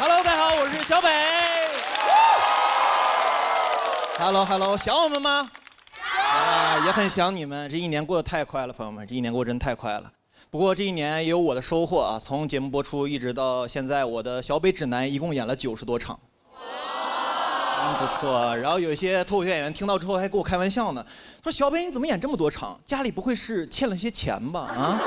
Hello， 大家好，我是小北。Hello， 想我们吗？也很想你们。这一年过得太快了，朋友们，这一年过得真太快了。不过这一年也有我的收获啊，从节目播出一直到现在，我的小北指南一共演了90多场。不错。然后有一些脱口秀演员听到之后还跟我开玩笑呢，说小北你怎么演这么多场？家里不会是欠了些钱吧？啊？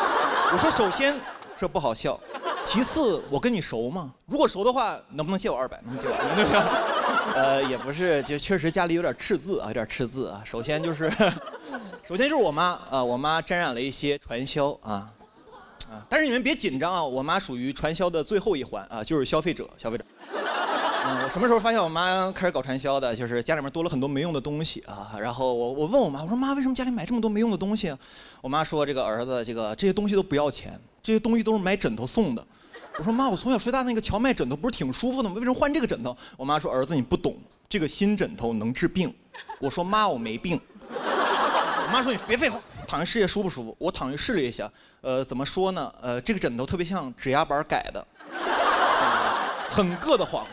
我说首先这不好笑，其次我跟你熟吗？如果熟的话，能不能借我200？能借我？也不是，就确实家里有点赤字啊，有点赤字啊。首先就是我妈啊，我妈沾染了一些传销啊。但是你们别紧张啊，我妈属于传销的最后一环啊，就是消费者。我什么时候发现我妈开始搞传销的？就是家里面多了很多没用的东西啊。然后我问我妈，我说妈，为什么家里买这么多没用的东西啊？我妈说这个儿子，这些东西都不要钱，这些东西都是买枕头送的。我说妈，我从小睡大那个荞麦枕头不是挺舒服的吗？为什么换这个枕头？我妈说儿子你不懂，这个新枕头能治病。我说妈我没病。我妈说你别废话，躺下试试舒不舒服？我躺下试了一下，怎么说呢？这个枕头特别像指压板改的，很硌得慌。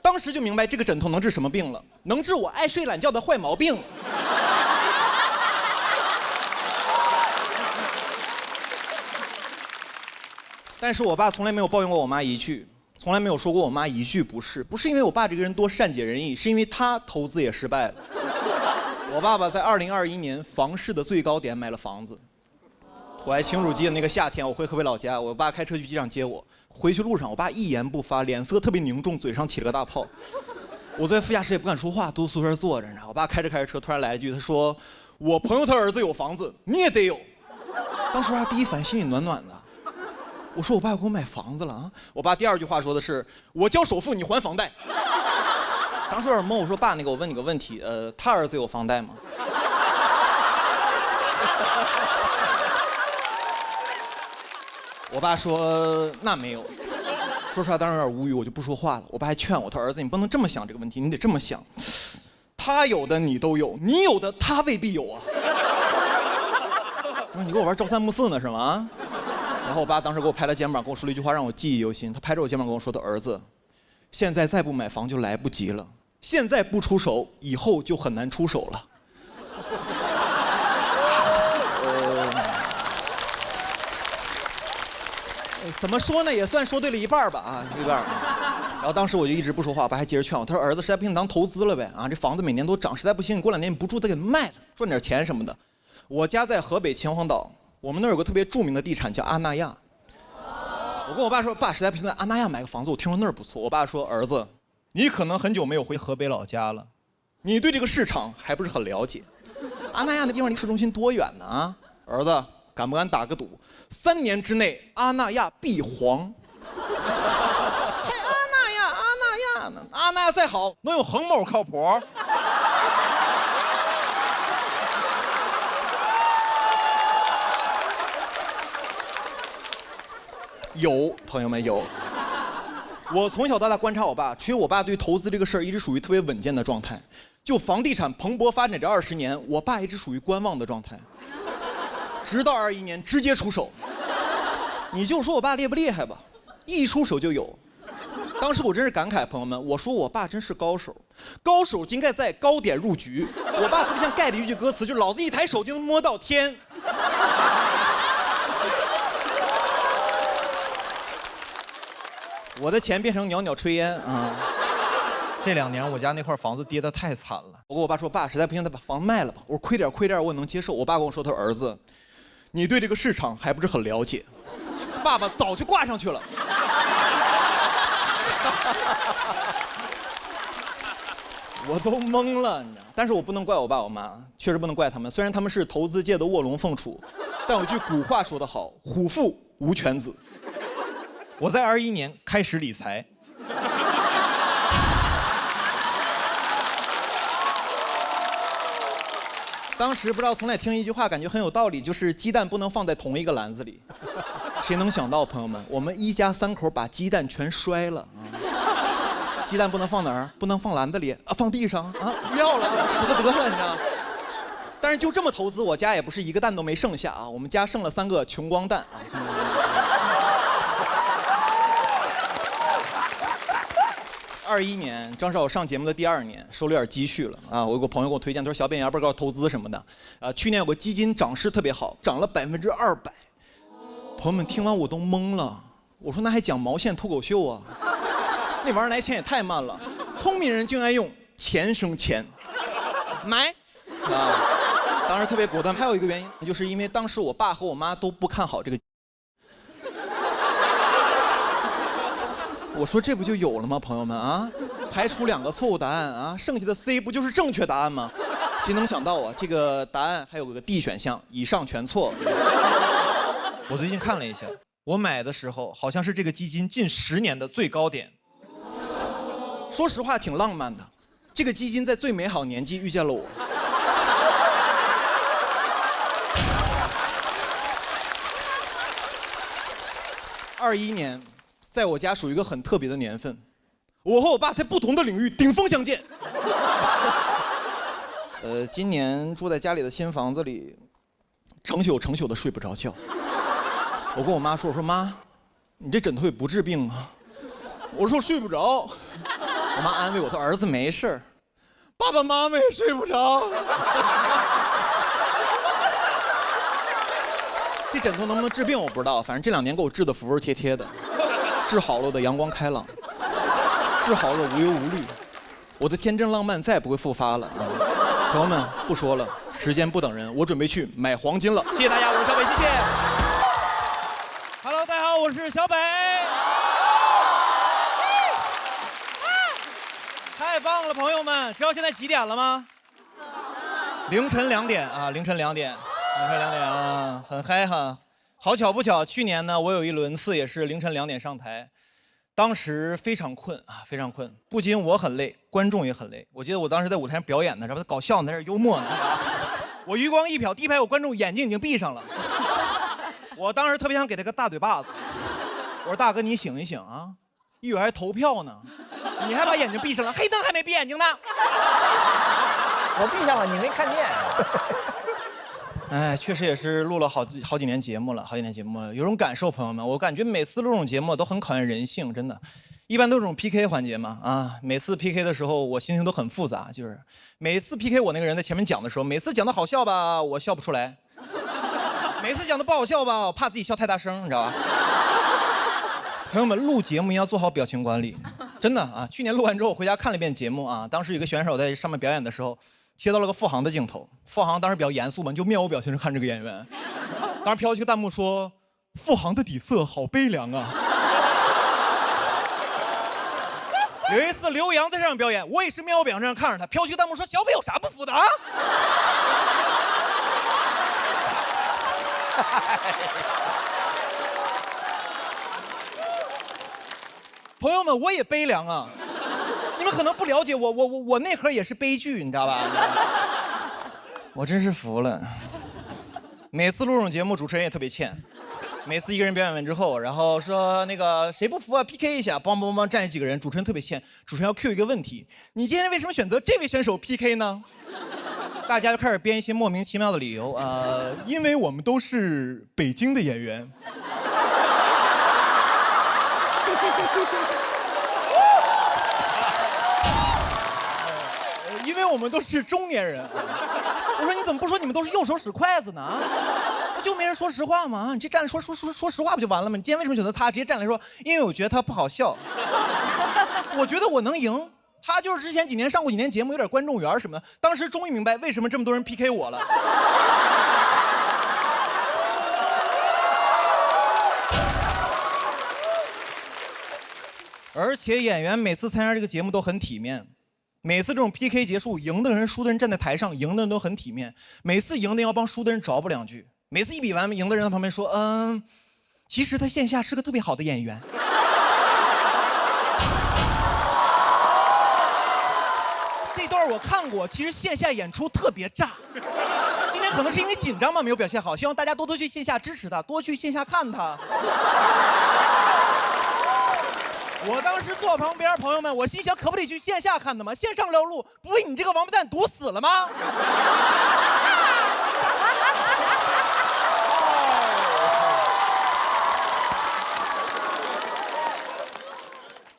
当时就明白这个枕头能治什么病了，能治我爱睡懒觉的坏毛病。但是我爸从来没有抱怨过我妈一句，从来没有说过我妈一句不是。不是因为我爸这个人多善解人意，是因为他投资也失败了。我爸爸在2021年房市的最高点买了房子。我还清楚记得那个夏天，我回河北老家，我爸开车去机场接我，回去路上我爸一言不发，脸色特别凝重，嘴上起了个大泡。我在副驾驶也不敢说话，都宿舍坐着呢。我爸开着车突然来一句，他说我朋友他儿子有房子，你也得有。当时第一反应心里暖暖的，我说我爸要给我买房子了啊。我爸第2句话说的是我交首付你还房贷。当时有点懵，我说爸，我问你个问题，他儿子有房贷吗？我爸说那没有。说出来当时有点无语，我就不说话了。我爸还劝我，他儿子你不能这么想这个问题，你得这么想，他有的你都有，你有的他未必有啊。我说你跟我玩朝三暮四呢是吗？然后我爸当时给我拍了肩膀，跟我说了一句话让我记忆犹新。他拍着我肩膀跟我说的，儿子，现在再不买房就来不及了，现在不出手，以后就很难出手了。怎么说呢，也算说对了一半吧啊，一半。然后当时我就一直不说话，我爸还接着劝我，他说儿子实在不行当投资了呗啊，这房子每年都涨，实在不行你过2年你不住再给卖了，赚点钱什么的。我家在河北秦皇岛，我们那儿有个特别著名的地产叫阿那亚。我跟我爸说，爸实在不行在阿那亚买个房子，我听说那儿不错。我爸说儿子，你可能很久没有回河北老家了，你对这个市场还不是很了解。阿那亚那地方离市中心多远呢啊？儿子敢不敢打个赌，3年之内阿那亚必黄？还阿那亚呢？阿那亚再好，能有恒某靠谱？有，朋友们有。我从小到大观察我爸，其实我爸对投资这个事儿一直属于特别稳健的状态。就房地产蓬勃发展这20年，我爸一直属于观望的状态。直到21年直接出手。你就说我爸厉不厉害吧，一出手就有。当时我真是感慨，朋友们，我说我爸真是高手，高手应该在高点入局。我爸特别像盖的一句歌词，就是老子一抬手就能摸到天。我的钱变成袅袅炊烟啊！这2年我家那块房子跌得太惨了。我跟我爸说，爸，实在不行，再把房子卖了吧。我说亏点我也能接受。我爸跟我说，他说儿子，你对这个市场还不是很了解。爸爸早就挂上去了。我都懵了，你知道。但是我不能怪我爸我妈，确实不能怪他们。虽然他们是投资界的卧龙凤雏，但有句古话说得好，虎父无犬子。我在21年开始理财。当时不知道从哪听一句话，感觉很有道理，就是鸡蛋不能放在同一个篮子里。谁能想到，朋友们，我们一家3口把鸡蛋全摔了啊！鸡蛋不能放哪儿？不能放篮子里啊，放地上啊！不要了，死了得了，你知道。但是就这么投资，我家也不是一个蛋都没剩下啊，我们家剩了3个穷光蛋啊。21年正是我上节目的第2年，手里有点积蓄了啊。我有个朋友给我推荐，他说小扁要不要投资什么的啊？去年有个基金涨势特别好，涨了200%。朋友们听完我都懵了，我说那还讲毛线脱口秀啊？那玩意儿来钱也太慢了。聪明人就爱用钱生钱，买啊！当时特别果断。还有一个原因，就是因为当时我爸和我妈都不看好这个。我说这不就有了吗，朋友们啊？排除2个错误答案啊，剩下的 C 不就是正确答案吗？谁能想到啊？这个答案还有个 D 选项，以上全错。我最近看了一下，我买的时候好像是这个基金近10年的最高点。说实话，挺浪漫的。这个基金在最美好年纪遇见了我。21年，在我家属于一个很特别的年份，我和我爸在不同的领域顶峰相见。今年住在家里的新房子里，成宿的睡不着觉。我跟我妈说，我说妈，你这枕头也不治病啊。我说睡不着。我妈安慰我，她儿子没事儿。爸爸妈妈也睡不着。这枕头能不能治病我不知道，反正这2年给我治得服服帖帖的，治好了我的阳光开朗，治好了我无忧无虑，我的天真浪漫再也不会复发了啊！朋友们，不说了，时间不等人，我准备去买黄金了。谢谢大家，我是小北，谢谢。Hello， 大家好，我是小北。太棒了，朋友们！知道现在几点了吗？凌晨2点啊，凌晨2点啊，很嗨哈！好巧不巧，去年呢，我有一轮次也是凌晨2点上台，当时非常困啊，非常困，不仅我很累，观众也很累。我记得我当时在舞台上表演呢，然后搞笑呢，在这幽默呢。我余光一瞟，第一排有观众眼睛已经闭上了，我当时特别想给他个大嘴巴子。我说大哥，你醒一醒啊，一会儿还投票呢，你还把眼睛闭上了，黑灯还没闭眼睛呢。我闭上了，你没看见。哎，确实也是录了好几年节目了，有种感受，朋友们，我感觉每次录这种节目都很考验人性，真的。一般都是这种 PK 环节嘛，啊，每次 PK 的时候我心情都很复杂，就是每次 PK 我那个人在前面讲的时候，每次讲的好笑吧，我笑不出来；每次讲的不好笑吧，我怕自己笑太大声，你知道吧？朋友们，录节目一定要做好表情管理，真的啊！去年录完之后，我回家看了一遍节目啊，当时有个选手在上面表演的时候，切到了个付航的镜头，付航当时比较严肃嘛，就面无表情地看这个演员，当时飘起个弹幕说：“付航的底色好悲凉啊。”有一次刘洋在上面表演，我也是面无表情地看着他，飘起个弹幕说：“小北有啥不服的啊？”朋友们，我也悲凉啊！你们可能不了解我内核也是悲剧，你知道吧？我真是服了。每次录这种节目，主持人也特别欠。每次一个人表演完之后，然后说那个谁不服啊 ，PK 一下，梆梆梆站起几个人，主持人特别欠。主持人要 Q 一个问题：你今天为什么选择这位选手 PK 呢？大家就开始编一些莫名其妙的理由啊，因为我们都是北京的演员。因为我们都是中年人。我说你怎么不说你们都是右手使筷子呢？就没人说实话吗？你这站说实话不就完了吗？你今天为什么选择他？直接站来说，因为我觉得他不好笑。我觉得我能赢。他就是之前几年上过几年节目，有点观众缘什么的。当时终于明白为什么这么多人 PK 我了。而且演员每次参加这个节目都很体面，每次这种 PK 结束，赢的人、输的人站在台上，赢的人都很体面。每次赢的要帮输的人找补2句。每次一比完，赢的人在旁边说：“其实他线下是个特别好的演员。”这段我看过，其实线下演出特别炸。今天可能是因为紧张嘛，没有表现好，希望大家多多去线下支持他，多去线下看他。我当时坐旁边，朋友们，我心想，可不得去线下看的吗？线上撩路，不被你这个王八蛋堵死了吗？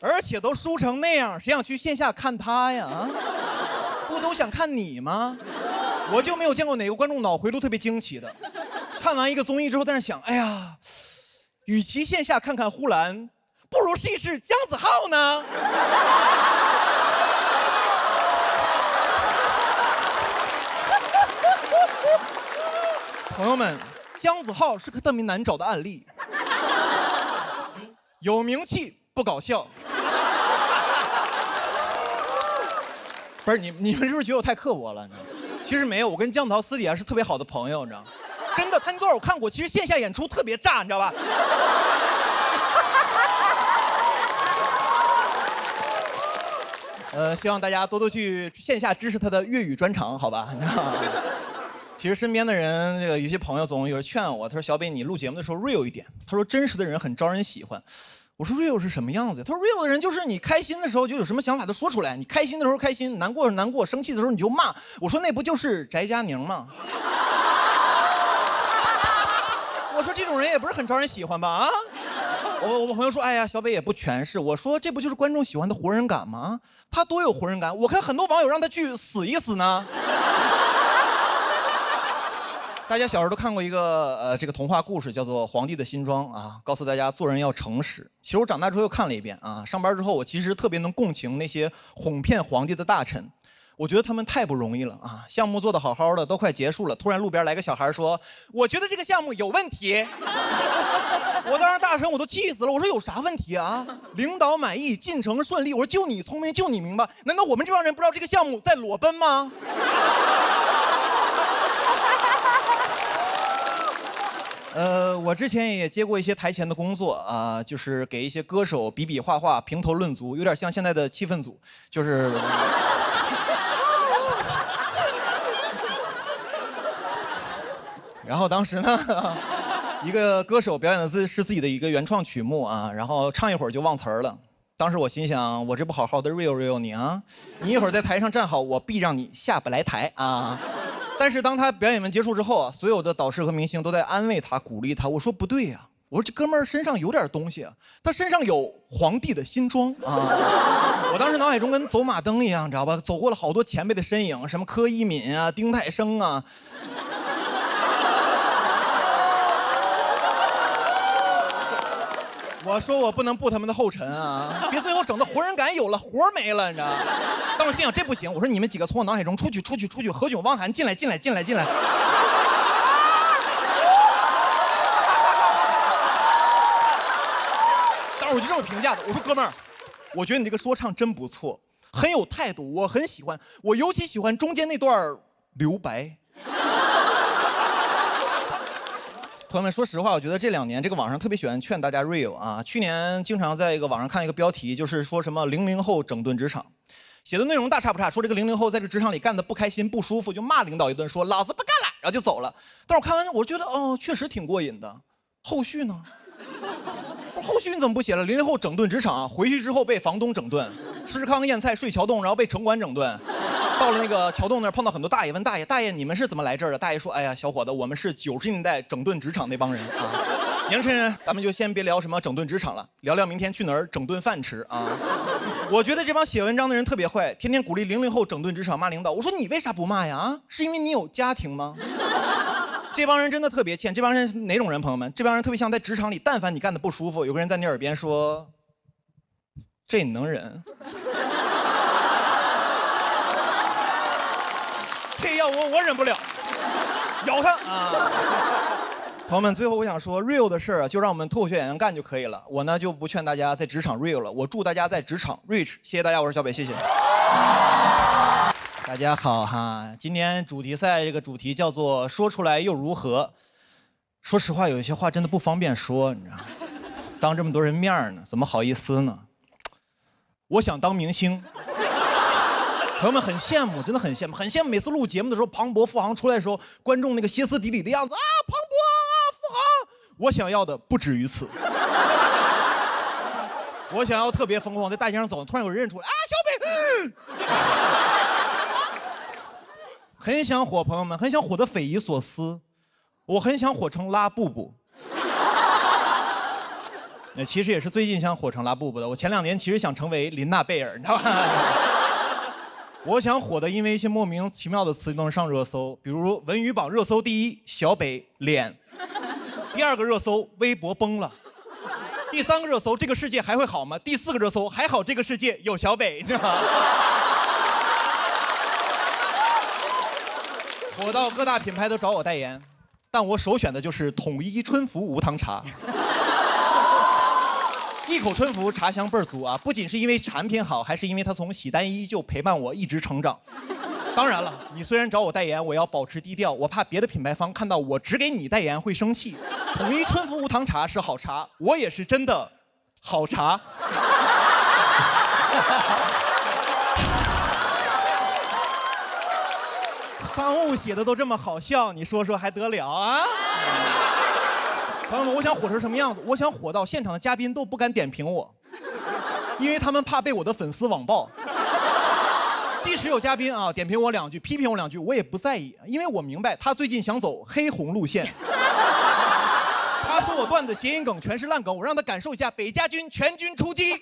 而且都输成那样，谁想去线下看他呀？啊，不都想看你吗？我就没有见过哪个观众脑回路特别惊奇的，看完一个综艺之后在那想，哎呀，与其线下看看呼兰，不如试一试姜子浩呢。朋友们，姜子浩是个特别难找的案例，有名气不搞笑。不是你们是不是觉得我太刻薄了？你知道吗？其实没有，我跟姜子浩私底下是特别好的朋友，你知道吗？真的，他那段我看过，其实线下演出特别炸，你知道吧？希望大家多多去线下支持他的粤语专场，好吧？其实身边的人，这个有些朋友总有人劝我，他说：“小北，你录节目的时候 real 一点。”他说：“真实的人很招人喜欢。”我说 real 是什么样子？他说 real 的人就是你开心的时候就有什么想法都说出来，你开心的时候开心，难过的时候难过，生气的时候你就骂。我说那不就是翟佳宁吗？我说这种人也不是很招人喜欢吧？啊？我朋友说，哎呀，小北也不全是。我说这不就是观众喜欢的活人感吗？他多有活人感，我看很多网友让他去死一死呢。大家小时候都看过一个这个童话故事，叫做《皇帝的新装》啊，告诉大家做人要诚实。其实我长大之后又看了一遍啊，上班之后我其实特别能共情那些哄骗皇帝的大臣，我觉得他们太不容易了啊！项目做得好好的，都快结束了，突然路边来个小孩说：“我觉得这个项目有问题。”我当时大臣我都气死了，我说有啥问题啊？领导满意，进程顺利。我说就你聪明，就你明白，难道我们这帮人不知道这个项目在裸奔吗？我之前也接过一些台前的工作啊，就是给一些歌手比比划划、评头论足，有点像现在的气氛组，就是。然后当时呢，一个歌手表演的是自己的一个原创曲目啊，然后唱一会儿就忘词儿了。当时我心想，我这不好好的 real 你啊，你一会儿在台上站好，我必让你下不来台啊。但是当他表演完结束之后啊，所有的导师和明星都在安慰他、鼓励他。我说不对呀，我说这哥们儿身上有点东西啊，他身上有皇帝的新装啊。我当时脑海中跟走马灯一样，你知道吧？走过了好多前辈的身影，什么柯以敏啊、丁太升啊。我说我不能步他们的后尘啊，别最后整的活人感有了，活没了，你知道吗？但我心想这不行，我说你们几个从我脑海中出去，何炅、汪涵进来。当时我就这么评价的，我说哥们儿，我觉得你这个说唱真不错，很有态度，我很喜欢，我尤其喜欢中间那段留白。朋友们，说实话，我觉得这2年这个网上特别喜欢劝大家 real 啊。去年经常在一个网上看一个标题，就是说什么00后整顿职场，写的内容大差不差，说这个00后在这职场里干得不开心不舒服，就骂领导一顿，说老子不干了，然后就走了。但是我看完我觉得确实挺过瘾的。后续呢？后续你怎么不写了？00后整顿职场，回去之后被房东整顿，吃糠咽菜睡桥洞，然后被城管整顿。到了那个桥洞那儿碰到很多大爷，问大爷你们是怎么来这儿的？大爷说，哎呀小伙子，我们是90年代整顿职场那帮人啊。年轻人，咱们就先别聊什么整顿职场了，聊聊明天去哪儿整顿饭吃啊。我觉得这帮写文章的人特别坏，天天鼓励00后整顿职场骂领导。我说你为啥不骂呀？啊，是因为你有家庭吗？这帮人真的特别欠。这帮人是哪种人？朋友们，这帮人特别像在职场里，但凡你干得不舒服，有个人在你耳边说，这你能忍？这要我忍不了，咬他啊！朋友们，最后我想说 ，real 的事儿啊，就让我们脱口秀演员干就可以了。我呢就不劝大家在职场 real 了，我祝大家在职场 rich。谢谢大家，我是小北，谢谢。大家好哈，今天主题赛这个主题叫做说出来又如何？说实话，有一些话真的不方便说，你知道吗？当这么多人面呢，怎么好意思呢？我想当明星。朋友们很羡慕，真的很羡慕，很羡慕。每次录节目的时候，庞博、付航出来的时候，观众那个歇斯底里的样子啊，庞博啊，付航，我想要的不止于此。我想要特别疯狂，在大街上走，突然有人认出来啊，小北，很想火，朋友们，很想火得匪夷所思。我很想火成拉布布。其实也是最近想火成拉布布的。我前2年其实想成为琳娜贝尔，你知道吧？我想火的，因为一些莫名其妙的词都能上热搜，比如文娱榜热搜第1小北脸，第2个热搜微博崩了，第3个热搜这个世界还会好吗？第4个热搜还好这个世界有小北，你知道吗？火到各大品牌都找我代言，但我首选的就是统一春福无糖茶。一口春福茶香倍儿足啊！不仅是因为产品好，还是因为它从喜单依旧陪伴我一直成长。当然了，你虽然找我代言，我要保持低调，我怕别的品牌方看到我只给你代言会生气。统一春福无糖茶是好茶，我也是真的好茶。商务写的都这么好笑，你说说还得了啊？朋友们，我想火成什么样子？我想火到现场的嘉宾都不敢点评我，因为他们怕被我的粉丝网暴。即使有嘉宾啊点评我2句，批评我2句，我也不在意，因为我明白他最近想走黑红路线。他说我段子谐音梗全是烂梗，我让他感受一下北家军全军出击。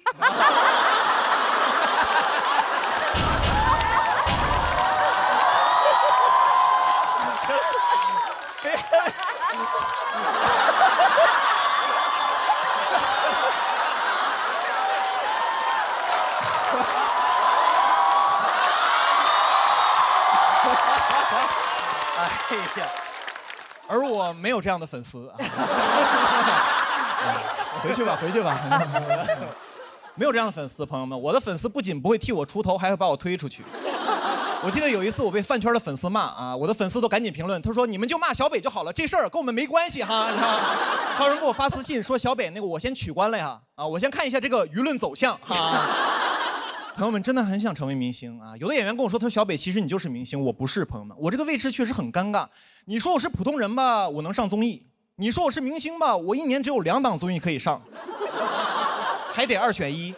哎呀，而我没有这样的粉丝。回去吧，回去吧。没有这样的粉丝，朋友们，我的粉丝不仅不会替我出头，还会把我推出去。我记得有一次我被饭圈的粉丝骂啊，我的粉丝都赶紧评论，他说你们就骂小北就好了，这事儿跟我们没关系哈。还有人给我发私信说小北那个我先取关了呀，啊，我先看一下这个舆论走向哈。朋友们真的很想成为明星啊！有的演员跟我说，他说小北其实你就是明星，我不是。朋友们，我这个位置确实很尴尬。你说我是普通人吧，我能上综艺；你说我是明星吧，我1年只有2档综艺可以上，还得2选1。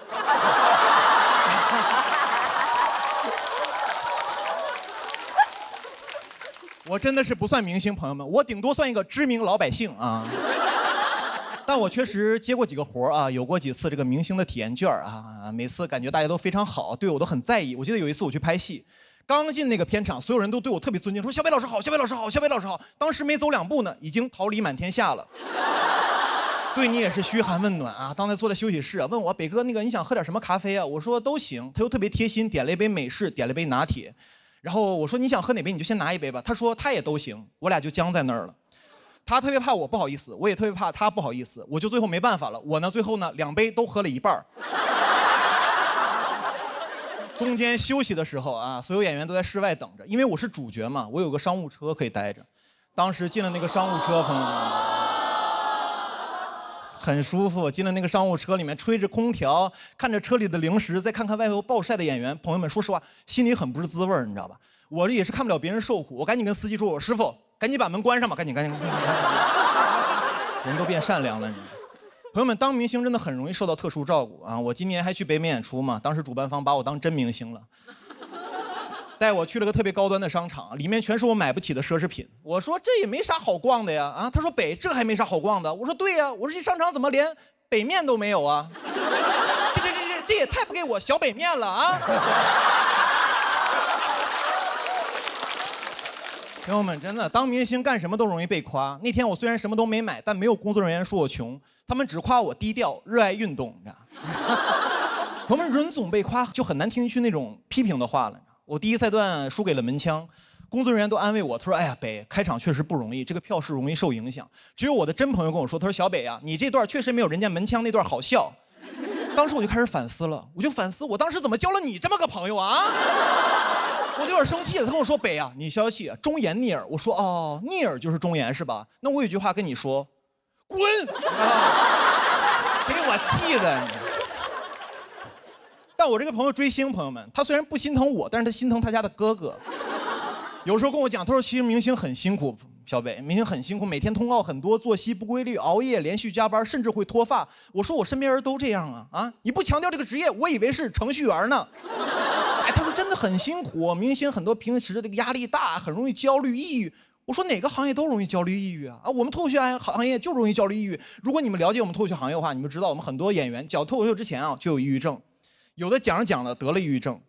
我真的是不算明星，朋友们，我顶多算一个知名老百姓啊。但我确实接过几个活啊，有过几次这个明星的体验券啊，每次感觉大家都非常好，对我都很在意。我记得有一次我去拍戏，刚进那个片场，所有人都对我特别尊敬，说小北老师好，小北老师好，小北老师好。当时没走2步呢，已经桃李满天下了。对你也是嘘寒问暖啊。刚才坐在休息室啊，问我北哥那个你想喝点什么咖啡啊？我说都行。他又特别贴心，点了一杯美式，点了一杯拿铁。然后我说你想喝哪杯你就先拿一杯吧。他说他也都行，我俩就僵在那儿了。他特别怕我不好意思，我也特别怕他不好意思，我就最后没办法了。我呢最后呢2杯都喝了一半。中间休息的时候啊，所有演员都在室外等着，因为我是主角嘛，我有个商务车可以待着。当时进了那个商务车，朋友们，很舒服。进了那个商务车里面，吹着空调，看着车里的零食，再看看外头暴晒的演员，朋友们，说实话，心里很不是滋味，你知道吧？我这也是看不了别人受苦，我赶紧跟司机说：“我师傅，赶紧把门关上吧，赶紧。”人都变善良了，你。朋友们，当明星真的很容易受到特殊照顾啊！我今年还去北美演出嘛，当时主办方把我当真明星了，带我去了个特别高端的商场，里面全是我买不起的奢侈品。我说这也没啥好逛的呀，啊，他说北这还没啥好逛的。我说对呀，我说这商场怎么连北面都没有啊？这也太不给我小北面了啊！朋友们，真的当明星干什么都容易被夸。那天我虽然什么都没买，但没有工作人员说我穷，他们只夸我低调、热爱运动，你知道。朋友们，人总被夸就很难听进去那种批评的话了。我第一赛段输给了门枪，工作人员都安慰我，他说：“哎呀，北开场确实不容易，这个票市容易受影响。”只有我的真朋友跟我说，他说：“小北啊，你这段确实没有人家门枪那段好笑。”当时我就开始反思了，我就反思我当时怎么交了你这么个朋友啊？我就有点生气了，他跟我说：“北啊，你消消气，忠言逆耳。”我说：“哦，逆耳就是忠言是吧？那我有句话跟你说，滚！”给我气的。但我这个朋友追星，朋友们，他虽然不心疼我，但是他心疼他家的哥哥。有时候跟我讲，他说其实明星很辛苦，小北，明星很辛苦，每天通告很多，作息不规律，熬夜，连续加班，甚至会脱发。我说我身边人都这样啊啊！你不强调这个职业，我以为是程序员呢。哎，他说真的很辛苦，明星很多平时的这个压力大，很容易焦虑、抑郁。我说哪个行业都容易焦虑抑郁啊！我们脱口秀行业就容易焦虑抑郁。如果你们了解我们脱口秀行业的话，你们知道我们很多演员讲脱口秀之前啊就有抑郁症，有的讲着讲着得了抑郁症，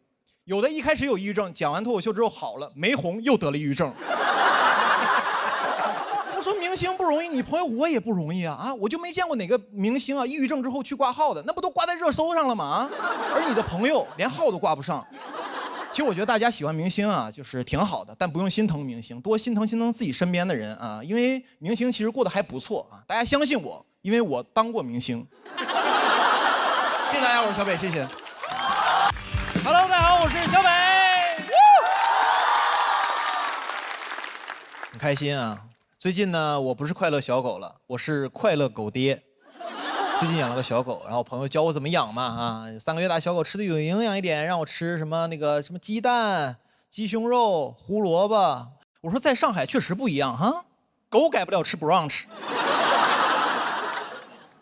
有的一开始有抑郁症，讲完脱口秀之后好了，没红又得了抑郁症。我说明星不容易，你朋友我也不容易啊！我就没见过哪个明星啊抑郁症之后去挂号的，那不都挂在热搜上了吗？而你的朋友连号都挂不上。其实我觉得大家喜欢明星啊，就是挺好的，但不用心疼明星，多心疼自己身边的人啊，因为明星其实过得还不错啊。大家相信我，因为我当过明星。谢谢大家，我是小北，谢谢。Hello， 大家好，我是小北。很开心啊！最近呢，我不是快乐小狗了，我是快乐狗爹。最近养了个小狗，然后朋友教我怎么养嘛啊，3个月大小狗吃的有营养一点，让我吃什么鸡蛋、鸡胸肉、胡萝卜。我说在上海确实不一样哈，狗改不了吃 brunch。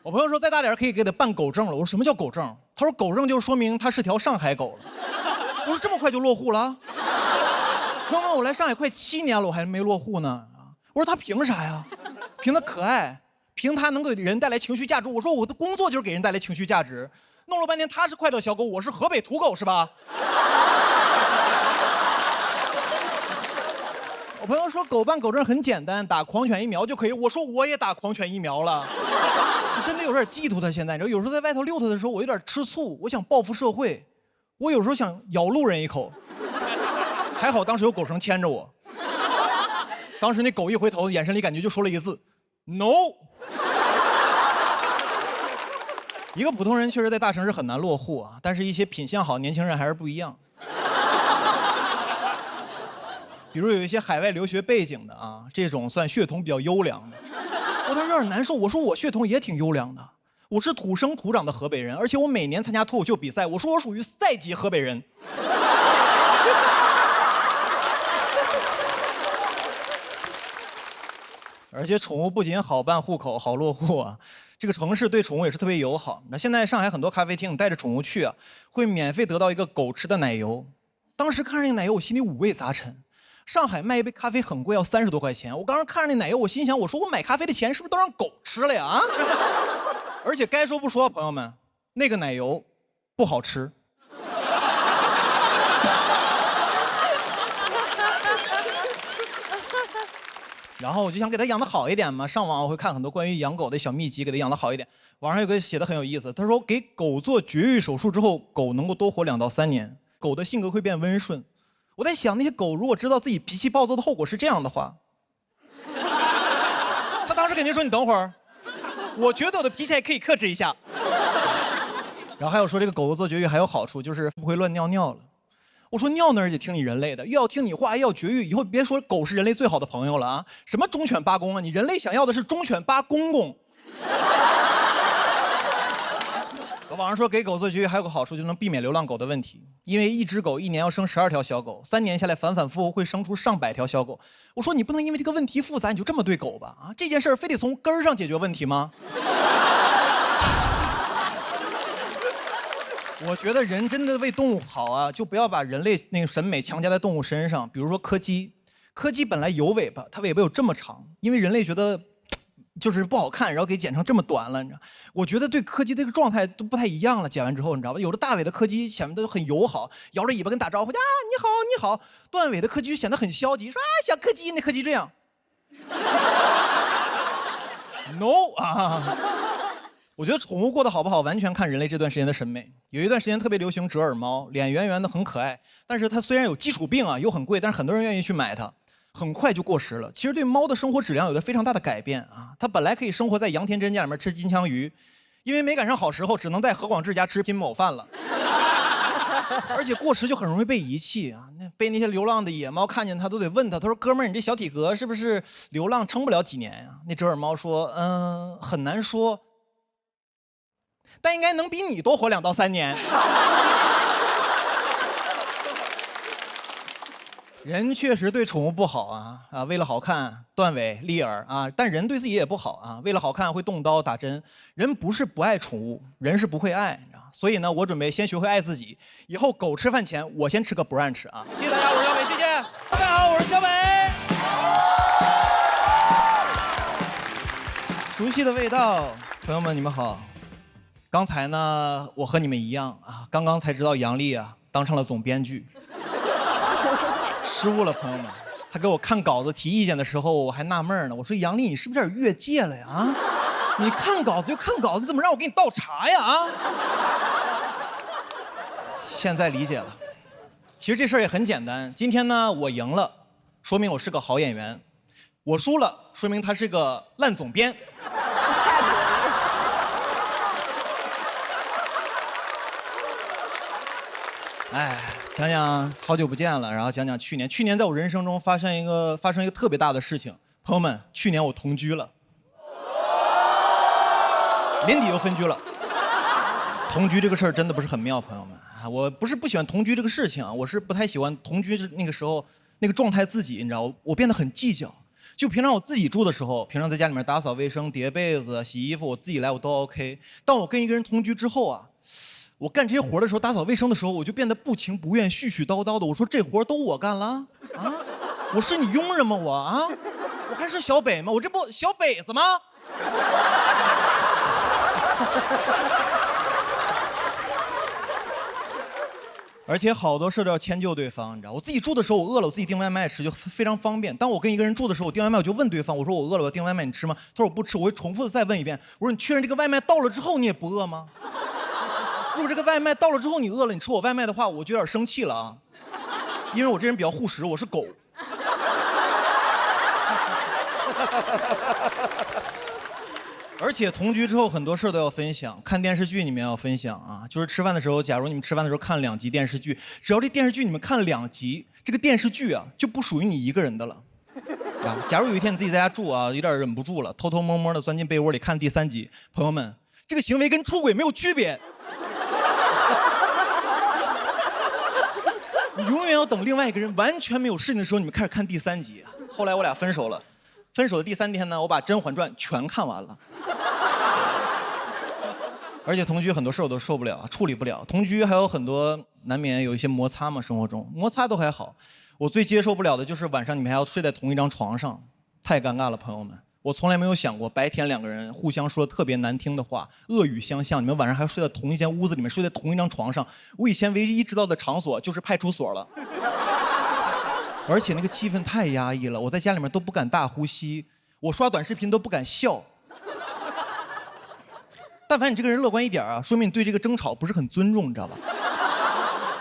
我朋友说再大点可以给它办狗证了。我说什么叫狗证？他说狗证就说明它是条上海狗了。我说这么快就落户了？朋友们，我来上海快7年了，我还没落户呢。我说他凭啥呀？凭他可爱。凭他能给人带来情绪价值，我说我的工作就是给人带来情绪价值，弄了半天他是快乐小狗，我是河北土狗是吧？我朋友说狗办狗证很简单，打狂犬疫苗就可以，我说我也打狂犬疫苗了，我真的有点嫉妒他。现在你知道，有时候在外头溜达的时候，我有点吃醋，我想报复社会，我有时候想咬路人一口，还好当时有狗绳牵着我，当时那狗一回头，眼神里感觉就说了一个字 ：no。一个普通人确实在大城市很难落户啊，但是一些品相好年轻人还是不一样。比如有一些海外留学背景的啊，这种算血统比较优良的。我当时有点难受，我说我血统也挺优良的，我是土生土长的河北人，而且我每年参加脱口秀比赛，我说我属于赛级河北人。而且宠物不仅好办户口、好落户啊，这个城市对宠物也是特别友好。那现在上海很多咖啡厅，你带着宠物去啊，会免费得到一个狗吃的奶油。当时看着那个奶油，我心里五味杂陈。上海卖一杯咖啡很贵，要30多块钱。我当时看着那奶油，我心想，我说我买咖啡的钱是不是都让狗吃了呀？啊！而且该说不说，朋友们，那个奶油不好吃。然后我就想给它养得好一点嘛，上网我会看很多关于养狗的小秘籍，给它养得好一点。网上有个写的很有意思，他说给狗做绝育手术之后，狗能够多活2到3年，狗的性格会变温顺。我在想，那些狗如果知道自己脾气暴躁的后果是这样的话，他当时肯定说：“你等会儿，我觉得我的脾气还可以克制一下。”然后还有说这个狗狗做绝育还有好处，就是不会乱尿尿了。我说尿那儿也听你人类的，又要听你话，又要绝育，以后别说狗是人类最好的朋友了啊！什么忠犬八公啊？你人类想要的是忠犬八公公。网上说给狗做绝育还有个好处，就能避免流浪狗的问题，因为一只狗1年要生12条小狗，3年下来反反复复会生出上百条小狗。我说你不能因为这个问题复杂你就这么对狗吧？啊，这件事儿非得从根儿上解决问题吗？我觉得人真的为动物好啊，就不要把人类那个审美强加在动物身上。比如说柯基，柯基本来有尾巴，它尾巴有这么长，因为人类觉得就是不好看，然后给剪成这么短了，你知道？我觉得对柯基这个状态都不太一样了。剪完之后，你知道吧？有的大尾的柯基显得很友好，摇着尾巴跟打招呼啊，你好你好。断尾的柯基就显得很消极，说啊小柯基，那柯基这样。No 啊！我觉得宠物过得好不好，完全看人类这段时间的审美。有一段时间特别流行折耳猫，脸圆圆的很可爱，但是它虽然有基础病啊，又很贵，但是很多人愿意去买它，很快就过时了。其实对猫的生活质量有着非常大的改变啊。它本来可以生活在杨天真家里面吃金枪鱼，因为没赶上好时候，只能在何广智家吃拼某饭了。而且过时就很容易被遗弃啊，被那些流浪的野猫看见它都得问他，他说哥们儿，你这小体格是不是流浪撑不了几年呀？那折耳猫说，很难说。但应该能比你多活2到3年。人确实对宠物不好啊，为了好看断尾立耳啊，但人对自己也不好啊，为了好看会动刀打针。人不是不爱宠物，人是不会爱，你知道？所以呢，我准备先学会爱自己，以后狗吃饭前我先吃个brunch啊。谢谢大家，我是小北，谢谢。大家好，我是小北。熟悉的味道，朋友们你们好。刚才呢，我和你们一样啊，刚刚才知道杨笠啊当上了总编剧，失误了，朋友们。他给我看稿子提意见的时候，我还纳闷呢，我说杨笠你是不是有点越界了呀？啊，你看稿子就看稿子，怎么让我给你倒茶呀？啊！现在理解了，其实这事儿也很简单。今天呢，我赢了，说明我是个好演员；我输了，说明他是个烂总编。哎，讲讲好久不见了，然后讲讲去年。去年在我人生中发生一个特别大的事情，朋友们，去年我同居了，年底又分居了。同居这个事儿真的不是很妙，朋友们啊，我不是不喜欢同居这个事情啊，我是不太喜欢同居那个时候那个状态自己，你知道，我变得很计较。就平常我自己住的时候，平常在家里面打扫卫生、叠被子、洗衣服，我自己来我都 OK。当我跟一个人同居之后啊，我干这些活的时候，打扫卫生的时候，我就变得不情不愿、絮絮叨叨的。我说这活都我干了啊，我是你佣人吗？我啊，我还是小北吗？我这不小北子吗？而且好多事都要迁就对方，你知道，我自己住的时候，我饿了，我自己订外卖吃就非常方便。当我跟一个人住的时候，我订外卖我就问对方，我说我饿了，我要订外卖，你吃吗？他说我不吃，我会重复的再问一遍，我说你确认这个外卖到了之后你也不饿吗？如果这个外卖到了之后你饿了，你吃我外卖的话，我就有点生气了啊，因为我这人比较护食，我是狗。而且同居之后很多事都要分享，看电视剧你们要分享啊，就是吃饭的时候，假如你们吃饭的时候看2集电视剧，只要这电视剧你们看2集，这个电视剧啊就不属于你一个人的了。啊，假如有一天你自己在家住啊，有点忍不住了，偷偷摸摸的钻进被窝里看第3集，朋友们，这个行为跟出轨没有区别。你永远要等另外一个人完全没有事情的时候，你们开始看第3集。后来我俩分手了，分手的第3天呢，我把《甄嬛传》全看完了。而且同居很多事我都受不了，处理不了。同居还有很多难免有一些摩擦嘛，生活中摩擦都还好，我最接受不了的就是晚上你们还要睡在同一张床上，太尴尬了，朋友们。我从来没有想过白天2个人互相说特别难听的话，恶语相向，你们晚上还要睡在同一间屋子里面，睡在同一张床上。我以前唯一知道的场所就是派出所了。而且那个气氛太压抑了，我在家里面都不敢大呼吸，我刷短视频都不敢笑。但凡你这个人乐观一点啊，说明你对这个争吵不是很尊重，你知道吧？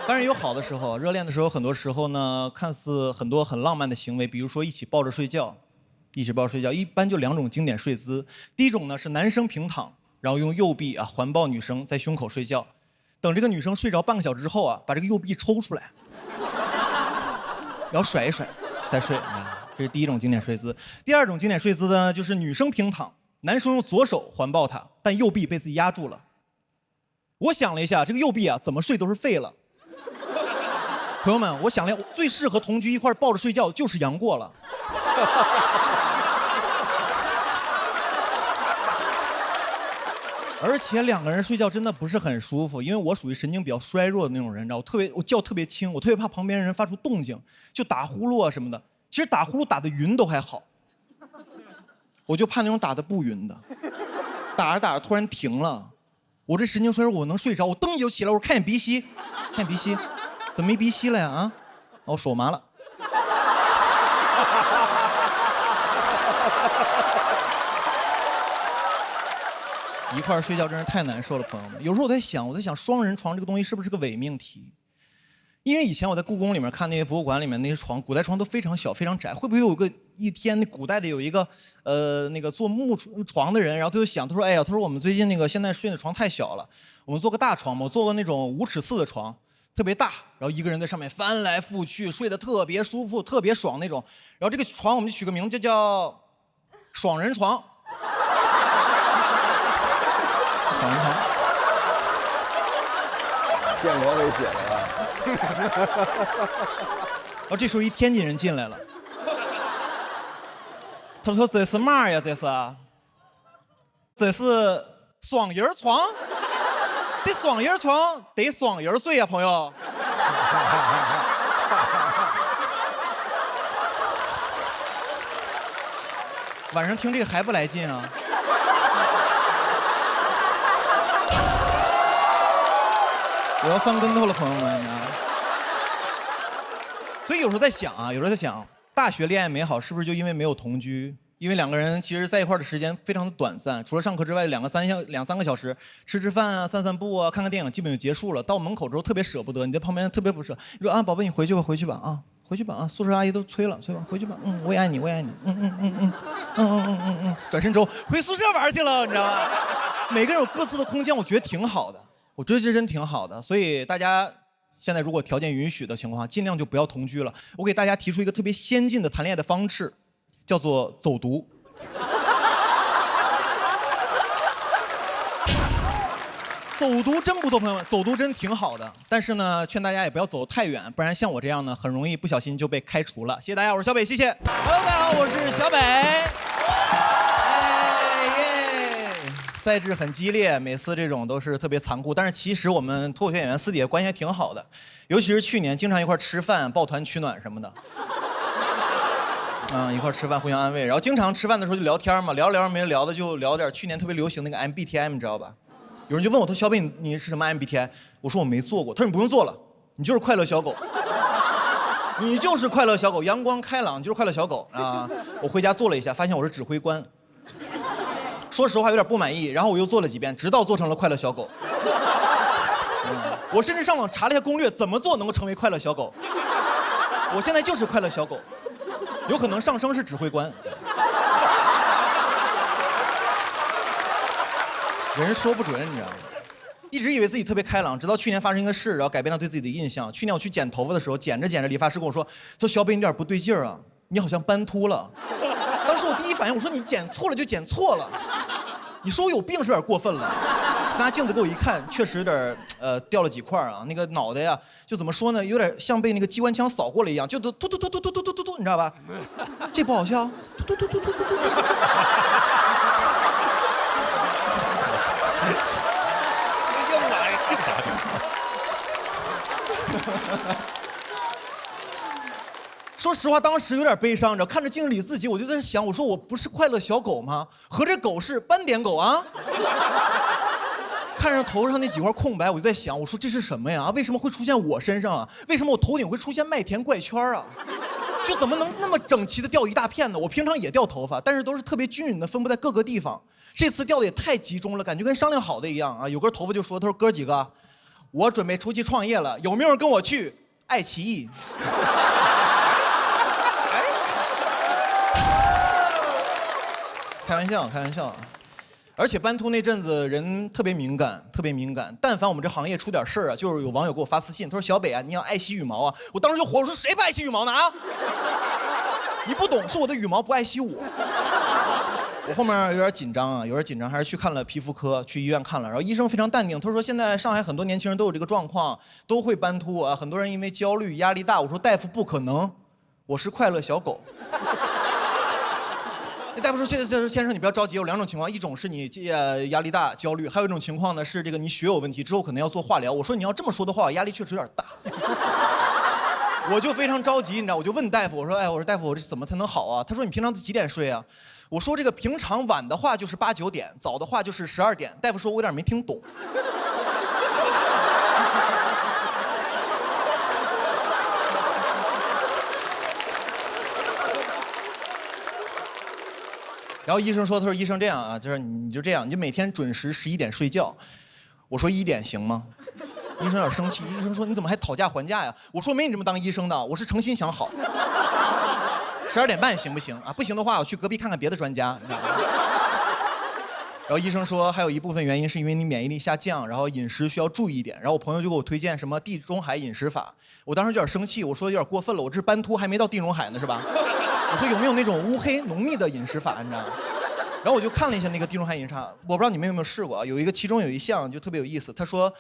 当然也有好的时候，热恋的时候，很多时候呢，看似很多很浪漫的行为，比如说一起抱着睡觉，一般就2种经典睡姿。第一种呢是男生平躺，然后用右臂啊环抱女生在胸口睡觉，等这个女生睡着半个小时之后啊，把这个右臂抽出来，然后甩一甩，再睡啊，这是第一种经典睡姿。第2种经典睡姿呢，就是女生平躺，男生用左手环抱她，但右臂被自己压住了。我想了一下，这个右臂啊怎么睡都是废了。朋友们，我想了，最适合同居一块抱着睡觉就是杨过了。而且2个人睡觉真的不是很舒服，因为我属于神经比较衰弱的那种人，你知道，我觉特别轻，我特别怕旁边人发出动静，就打呼噜啊什么的。其实打呼噜打得匀都还好，我就怕那种打得不匀的，打着打着突然停了，我这神经衰弱，我能睡着，我蹬一就起来，我说看见鼻息，看见鼻息，怎么没鼻息了呀？啊，我手麻了。一块儿睡觉真是太难受了，朋友们。有时候我在想双人床这个东西是不是个伪命题？因为以前我在故宫里面看那些博物馆里面那些床，古代床都非常小非常窄，会不会有一天那古代的有一个那个做木床的人，然后他就想，他说哎呀，他说我们最近那个现在睡的床太小了，我们做个大床嘛，我做个那种5尺4的床，特别大，然后一个人在上面翻来覆去，睡得特别舒服特别爽那种。然后这个床我们就取个名字叫爽人床。爽人床。建国给写的呀。然后这时候一天津人进来了，他说这是嘛呀？这是双人床，这双人床得双人睡呀，朋友。晚上听这个还不来劲啊？我要翻跟头了，朋友们，你知道吗？所以有时候在想啊，大学恋爱美好是不是就因为没有同居？因为两个人其实在一块儿的时间非常的短暂，除了上课之外，两三个小时吃饭啊、散步啊、看看电影，基本就结束了。到门口之后特别舍不得，你在旁边特别不舍。你说啊，宝贝，你回去吧啊，回去吧啊，宿舍阿姨都催了，回去吧。我也爱你，转身之后回宿舍玩去了，你知道吗？每个人有各自的空间，我觉得挺好的，我觉得这真挺好的。所以大家现在如果条件允许的情况下，尽量就不要同居了。我给大家提出一个特别先进的谈恋爱的方式。叫做走读。走读真不错，朋友们，走读真挺好的。但是呢，劝大家也不要走太远，不然像我这样呢，很容易不小心就被开除了。谢谢大家，我是小北，谢谢。Hello， 大家好，我是小北。赛制很激烈，每次这种都是特别残酷。但是其实我们脱口秀演员私底下关系还挺好的，尤其是去年经常一块吃饭、抱团取暖什么的。一块吃饭互相安慰，然后经常吃饭的时候就聊天嘛，聊着没人聊的就聊点去年特别流行那个 MBTI， 你知道吧？有人就问我，他说小北你是什么 MBTI？ 我说我没做过，他说你不用做了，你就是快乐小狗，你就是快乐小狗，阳光开朗，你就是快乐小狗啊！我回家做了一下，发现我是指挥官，说实话有点不满意，然后我又做了几遍，直到做成了快乐小狗。我甚至上网查了一下攻略，怎么做能够成为快乐小狗？我现在就是快乐小狗。有可能上升是指挥官，人说不准，你知道吗？一直以为自己特别开朗，直到去年发生一个事，然后改变了对自己的印象。去年我去剪头发的时候，剪着，理发师跟我说：“小北你有点不对劲儿啊，你好像斑秃了。”当时我第一反应，我说：“你剪错了就剪错了，你说我有病是有点过分了。”拿镜子给我一看，确实有点掉了几块啊，那个脑袋呀，就怎么说呢，有点像被那个机关枪扫过了一样，就突，你知道吧？这不好笑，突。又来。说实话，当时有点悲伤，你知道，看着镜子里自己，我就在想，我说我不是快乐小狗吗？合着狗是斑点狗啊？看着头上那几块空白，我就在想，我说这是什么呀？为什么会出现我身上啊？为什么我头顶会出现麦田怪圈啊？就怎么能那么整齐的掉一大片呢？我平常也掉头发，但是都是特别均匀的分布在各个地方。这次掉的也太集中了，感觉跟商量好的一样啊！有根头发就说，他说哥几个，我准备出去创业了，有没有人跟我去爱奇艺？开玩笑。而且斑秃那阵子人特别敏感，但凡我们这行业出点事儿啊，就是有网友给我发私信，他说小北啊，你要爱惜羽毛啊，我当时就火，我说谁不爱惜羽毛呢啊？你不懂，是我的羽毛不爱惜我。我后面有点紧张，还是去看了皮肤科，去医院看了，然后医生非常淡定，他说现在上海很多年轻人都有这个状况，都会斑秃啊，很多人因为焦虑压力大。我说大夫不可能，我是快乐小狗。那大夫说：“先生，你不要着急，有两种情况，一种是你压力大、焦虑，还有一种情况呢是这个你血有问题，之后可能要做化疗。”我说：“你要这么说的话，我压力确实有点大。”我就非常着急，你知道，我就问大夫，我说：“我说大夫，我这怎么才能好啊？”他说：“你平常几点睡啊？”我说：“这个平常晚的话就是8、9点，早的话就是12点。”大夫说：“我有点没听懂。”然后医生说：“他说医生这样啊，就是你就这样，你就每天准时11点睡觉。”我说：“1点行吗？”医生有点生气，医生说：“你怎么还讨价还价呀？”我说：“没你这么当医生的，我是诚心想好。12点半行不行啊？不行的话，我去隔壁看看别的专家。”你知道吗？然后医生说，还有一部分原因是因为你免疫力下降，然后饮食需要注意一点。然后我朋友就给我推荐什么地中海饮食法，我当时有点生气，我说有点过分了，我这是斑秃还没到地中海呢是吧？我说有没有那种乌黑浓密的饮食法，你知道吗？然后我就看了一下那个地中海饮食法，我不知道你们有没有试过啊？其中有一项就特别有意思，他说，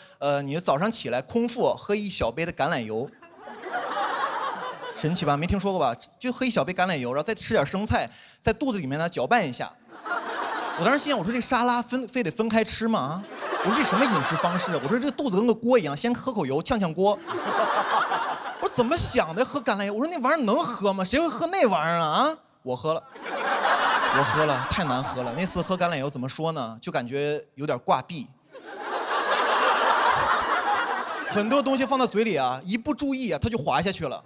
你早上起来空腹喝1小杯的橄榄油，神奇吧？没听说过吧？就喝1小杯橄榄油，然后再吃点生菜，在肚子里面呢搅拌一下。我当时心想，我说这沙拉非得分开吃吗？啊，我说这什么饮食方式？我说这个肚子跟个锅一样，先喝口油呛锅。我说怎么想的喝橄榄油？我说那玩意儿能喝吗？谁会喝那玩意儿啊？我喝了，太难喝了。那次喝橄榄油怎么说呢？就感觉有点挂壁。很多东西放到嘴里啊，一不注意啊，它就滑下去了。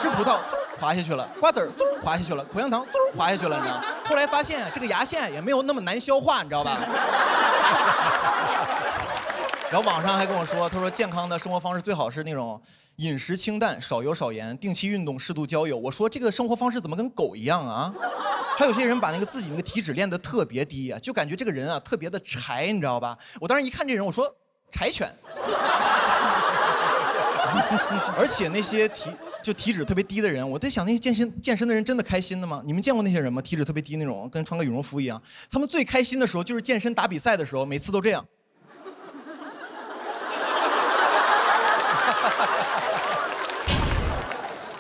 吃葡萄滑下去了，瓜子滑下去了，口香糖滑下去了，你知道吗？后来发现这个牙线也没有那么难消化，你知道吧？然后网上还跟我说，他说健康的生活方式最好是那种饮食清淡、少油少盐、定期运动、适度交友。我说这个生活方式怎么跟狗一样啊？还有些人把自己那个体脂练得特别低啊，就感觉这个人啊特别的柴，你知道吧？我当时一看这人，我说柴犬。而且那些体脂特别低的人，我在想那些健身的人真的开心的吗？你们见过那些人吗？体脂特别低那种，跟穿个羽绒服一样。他们最开心的时候就是健身打比赛的时候，每次都这样。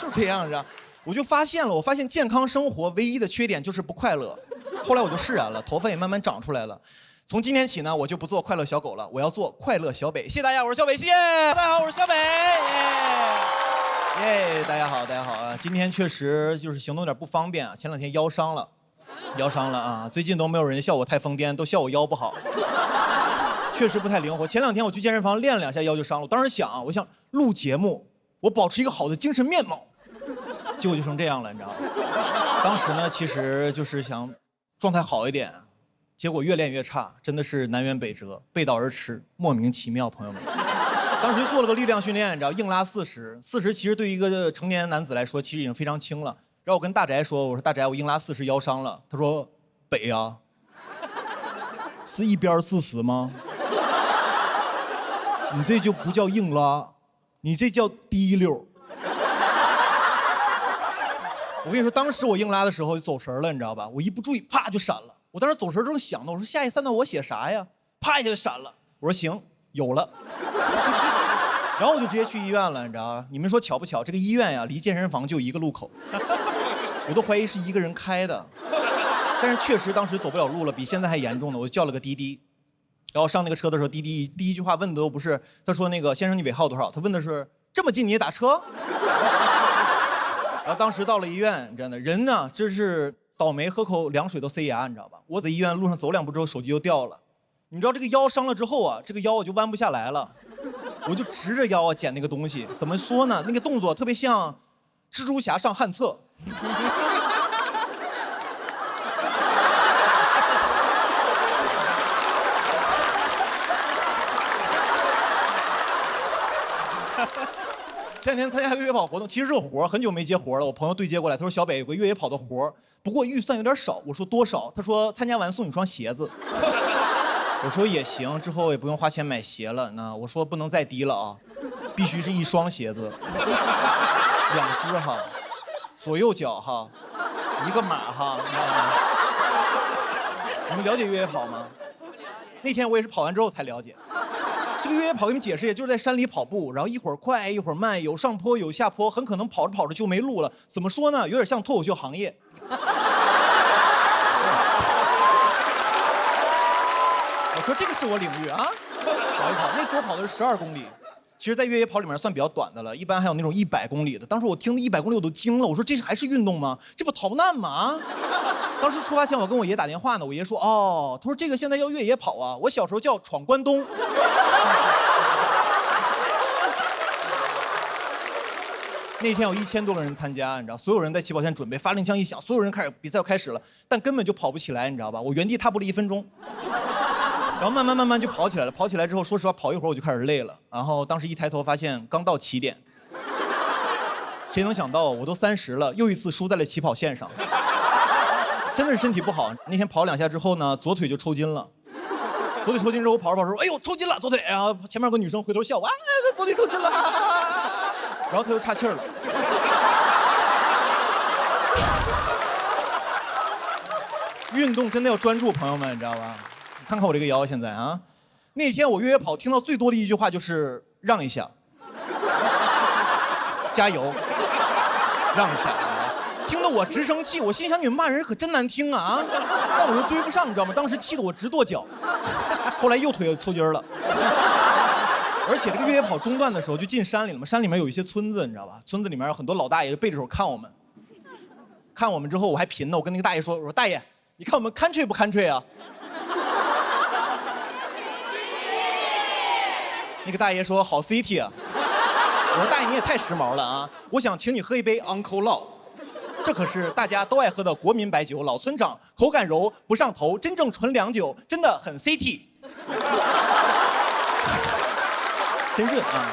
就这样着，我就发现健康生活唯一的缺点就是不快乐。后来我就释然了，头发也慢慢长出来了。从今天起呢，我就不做快乐小狗了，我要做快乐小北。谢谢大家，我是小北，谢谢大家好，我是小北。耶，大家好，大家好啊！今天确实就是行动有点不方便啊，前2天腰伤了啊！最近都没有人笑我太疯癫，都笑我腰不好，确实不太灵活。前2天我去健身房练了2下腰就伤了，我当时想，我想录节目，我保持一个好的精神面貌，结果就成这样了，你知道吗？当时呢，其实就是想状态好一点，结果越练越差，真的是南辕北辙，背道而驰，莫名其妙，朋友们。当时做了个力量训练，你知道，硬拉40其实对于一个成年男子来说，其实已经非常轻了。然后我跟大宅说，我说大宅，我硬拉40腰伤了。他说，北啊，是一边40吗？你这就不叫硬拉，你这叫滴溜。我跟你说，当时我硬拉的时候就走神了，你知道吧？我一不注意，啪就闪了。我当时走神之后想的，我说下一3段我写啥呀？啪一下就闪了。我说行，有了。然后我就直接去医院了，你知道吗？你们说巧不巧？这个医院呀，离健身房就1个路口，我都怀疑是一个人开的。但是确实当时走不了路了，比现在还严重呢。我就叫了个滴滴，然后上那个车的时候，滴滴第一句话问的都不是，他说那个先生你尾号多少？他问的是这么近你也打车？然后当时到了医院，真的人呢，真是倒霉，喝口凉水都塞牙，你知道吧？我在医院路上走2步之后，手机就掉了。你知道这个腰伤了之后啊，这个腰我就弯不下来了。我就直着腰啊捡那个东西，怎么说呢？那个动作特别像蜘蛛侠上旱厕。前2天参加一个越野跑活动，其实这个活很久没接活了。我朋友对接过来，他说小北有个越野跑的活，不过预算有点少。我说多少？他说参加完送你双鞋子。我说也行，之后也不用花钱买鞋了。那我说不能再低了啊，必须是1双鞋子，2只哈，左右脚哈，1个码哈。你们了解越野跑吗？那天我也是跑完之后才了解。这个越野跑给你们解释一下，就是在山里跑步，然后一会儿快一会儿慢，有上坡有下坡，很可能跑着跑着就没路了。怎么说呢？有点像脱口秀行业。我说这个是我领域啊，跑一跑。那次我跑的是12公里，其实，在越野跑里面算比较短的了，一般还有那种100公里的。当时我听的100公里我都惊了，我说这还是运动吗？这不逃难吗？当时出发前我跟我爷打电话呢，我爷说哦，他说这个现在叫越野跑啊，我小时候叫闯关东。那天有1000多个人参加，你知道，所有人在起跑线准备，发令枪一响，所有人比赛要开始了，但根本就跑不起来，你知道吧？我原地踏步了1分钟。然后慢慢就跑起来了。跑起来之后，说实话，跑一会儿我就开始累了。然后当时一抬头发现刚到起点，谁能想到我都30了，又一次输在了起跑线上，真的是身体不好。那天跑2下之后呢，左腿就抽筋了。左腿抽筋之后，我跑着跑着说：“哎呦，抽筋了，左腿！”然后前面有个女生回头笑我：“啊，左腿抽筋了。”然后他又岔气儿了。运动真的要专注，朋友们，你知道吧？看看我这个腰，现在啊，那天我越野跑听到最多的一句话就是让一下，加油，让一下，听得我直生气。我心想你们骂人可真难听啊，但我又追不上，你知道吗？当时气得我直跺脚。后来右腿抽筋了，而且这个越野跑中段的时候就进山里了嘛，山里面有一些村子，你知道吧？村子里面有很多老大爷就背着手看我们，看我们之后我还贫呢，我跟那个大爷说，我说大爷，你看我们干脆不干脆啊？那个大爷说好 City 啊。我说大爷你也太时髦了啊！我想请你喝一杯 Uncle Lau， 这可是大家都爱喝的国民白酒，老村长，口感柔不上头，真正纯粮酒，真的很 City。真润啊！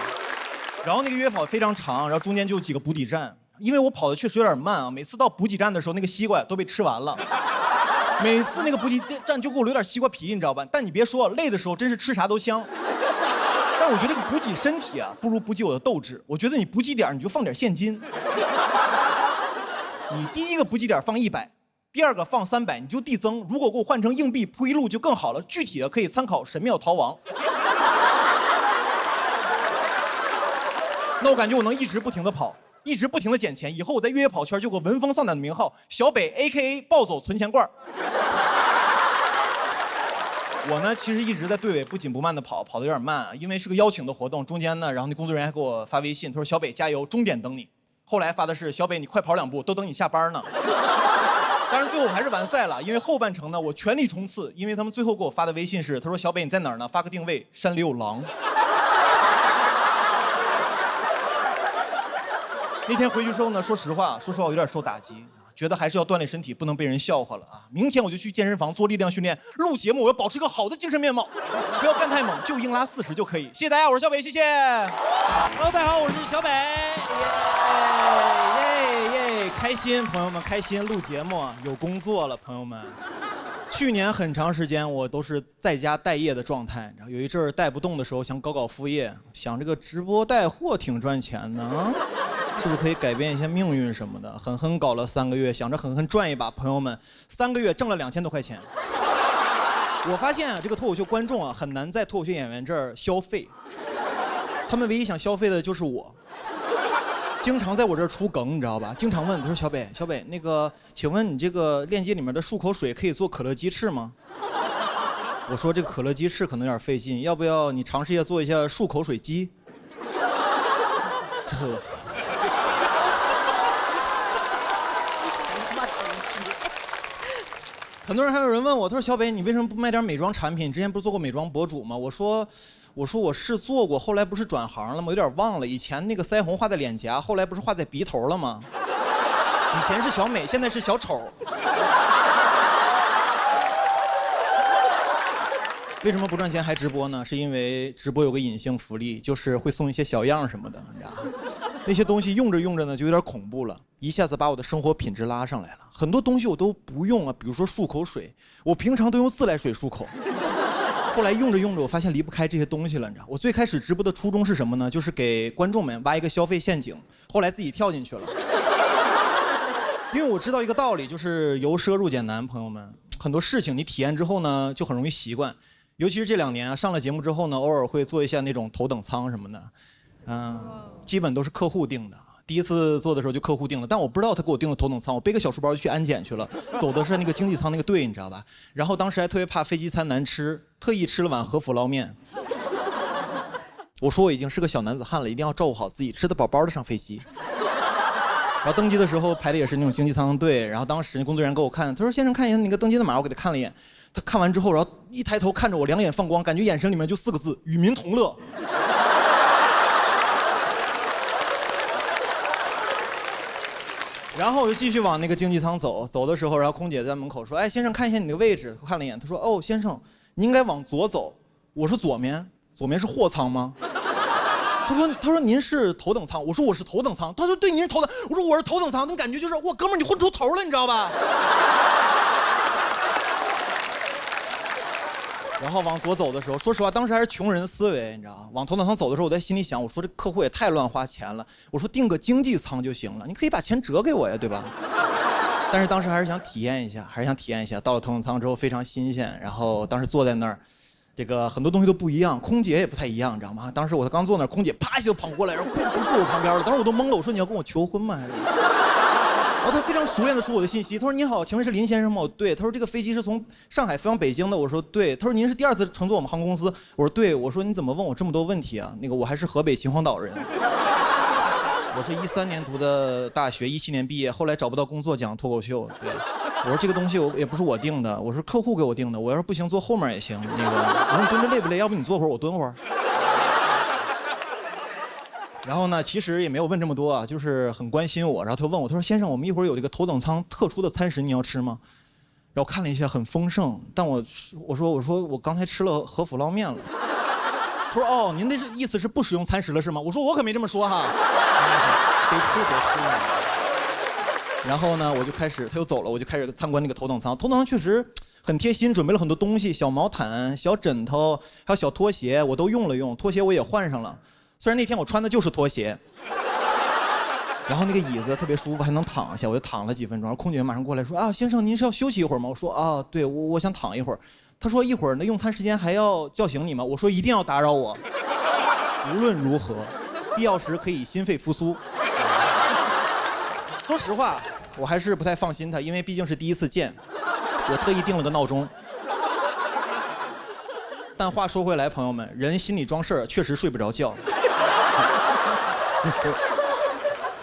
然后那个约跑非常长，然后中间就有几个补给站，因为我跑的确实有点慢啊，每次到补给站的时候，那个西瓜都被吃完了。每次那个补给站就给我留点西瓜皮，你知道吧？但你别说，累的时候真是吃啥都香。但我觉得这个补给身体啊，不如补给我的斗志。我觉得你补给点你就放点现金，你第一个补给点放100，第二个放300，你就递增。如果给我换成硬币铺一路就更好了。具体的可以参考《神庙逃亡》。那我感觉我能一直不停的跑，一直不停的捡钱。以后我在越野跑圈就有个闻风丧胆的名号，小北 AKA 暴走存钱罐。我呢，其实一直在队尾不紧不慢的跑，跑得有点慢，因为是个邀请的活动。中间呢，然后那工作人员还给我发微信，他说小北加油，终点等你。后来发的是小北你快跑2步，都等你下班呢。当然最后我还是完赛了，因为后半程呢我全力冲刺，因为他们最后给我发的微信是，他说小北你在哪儿呢？发个定位，山里有狼。那天回去之后呢，说实话我有点受打击。觉得还是要锻炼身体，不能被人笑话了啊！明天我就去健身房做力量训练，录节目我要保持一个好的精神面貌，不要干太猛，就硬拉40就可以。谢谢大家，我是小北，谢谢。Hello， 大家好，我是小北，耶，开心，朋友们开心，录节目有工作了，朋友们。去年很长时间我都是在家待业的状态，然后有一阵儿带不动的时候，想搞副业，想这个直播带货挺赚钱的啊。是不是可以改变一些命运什么的？狠狠搞了3个月，想着狠狠赚一把。朋友们，3个月挣了2000多块钱。我发现啊，这个脱口秀观众啊，很难在脱口秀演员这儿消费。他们唯一想消费的就是我。经常在我这儿出梗，你知道吧？经常问他说：“小北，那个，请问你这个链接里面的漱口水可以做可乐鸡翅吗？”我说这个可乐鸡翅可能有点费劲，要不要你尝试一下做一下漱口水鸡？这。很多人还有人问我，他说小北，你为什么不卖点美妆产品？之前不是做过美妆博主吗？我说我是做过，后来不是转行了吗？有点忘了，以前那个腮红画在脸颊，后来不是画在鼻头了吗？以前是小美，现在是小丑。为什么不赚钱还直播呢？是因为直播有个隐性福利，就是会送一些小样什么的，你知道吗？那些东西用着用着呢，就有点恐怖了，一下子把我的生活品质拉上来了。很多东西我都不用啊，比如说漱口水，我平常都用自来水漱口。后来用着用着，我发现离不开这些东西了，你知道？我最开始直播的初衷是什么呢？就是给观众们挖一个消费陷阱，后来自己跳进去了。因为我知道一个道理，就是由奢入俭难，朋友们，很多事情你体验之后呢，就很容易习惯。尤其是这2年啊，上了节目之后呢，偶尔会做一下那种头等舱什么的。基本都是客户订的。第一次做的时候就客户订了，但我不知道他给我订了头等舱，我背个小书包就去安检去了，走的是那个经济舱那个队，你知道吧？然后当时还特别怕飞机餐难吃，特意吃了碗和府捞面。我说我已经是个小男子汉了，一定要照顾好自己，吃得饱饱的上飞机。然后登机的时候排的也是那种经济舱队，然后当时那工作人员给我看，他说先生看一下那个登机的码，我给他看了一眼，他看完之后，然后一抬头看着我，两眼放光，感觉眼神里面就4个字：与民同乐。然后我就继续往那个经济舱走，走的时候，然后空姐在门口说：“哎，先生，看一下你的位置。”我看了一眼，她说：“哦，先生，你应该往左走。”我说：“左面是货舱吗？”他说您是头等舱。我说我是头等舱。他说对，您是头等。我说我是头等舱。那感觉就是哇，哥们儿，你混出头了，你知道吧？然后往左走的时候，说实话，当时还是穷人思维，你知道吗？往头等舱走的时候，我在心里想，我说这客户也太乱花钱了。我说订个经济舱就行了，你可以把钱折给我呀，对吧？但是当时还是想体验一下，到了头等舱之后非常新鲜，然后当时坐在那儿，这个很多东西都不一样，空姐也不太一样，你知道吗？当时我刚坐那儿，空姐啪一下就跑过来，然后过我旁边了，当时我都懵了，我说你要跟我求婚吗？还是？然后他非常熟练地说我的信息，他说你好，请问是林先生吗？我对，他说这个飞机是从上海飞往北京的，我说对，他说您是第2次乘坐我们航空公司，我说对，我说你怎么问我这么多问题啊？那个我还是河北秦皇岛人，我是13年读的大学，17年毕业，后来找不到工作讲脱口秀，对，我说这个东西也不是我定的，我说客户给我定的，我要是不行坐后面也行，那个我说你蹲着累不累？要不你坐会儿我蹲会儿。然后呢，其实也没有问这么多啊，就是很关心我。然后他就问我，他说：“先生，我们一会儿有这个头等舱特殊的餐食，你要吃吗？”然后看了一下，很丰盛。但我说我刚才吃了和府捞面了。他说：“哦，您的意思是不使用餐食了是吗？”我说：“我可没这么说哈。”别吃。然后呢，他就走了，我就开始参观那个头等舱。头等舱确实很贴心，准备了很多东西，小毛毯、小枕头，还有小拖鞋，我都用了用。拖鞋我也换上了。虽然那天我穿的就是拖鞋，然后那个椅子特别舒服，还能躺下，我就躺了几分钟。然后空姐马上过来说：“啊，先生，您是要休息一会儿吗？”我说：“啊，对，我想躺一会儿。”他说：“一会儿那用餐时间还要叫醒你吗？”我说：“一定要打扰我。无论如何，必要时可以心肺复苏。”说实话，我还是不太放心他，因为毕竟是第一次见，我特意定了个闹钟。但话说回来，朋友们，人心里装事儿，确实睡不着觉。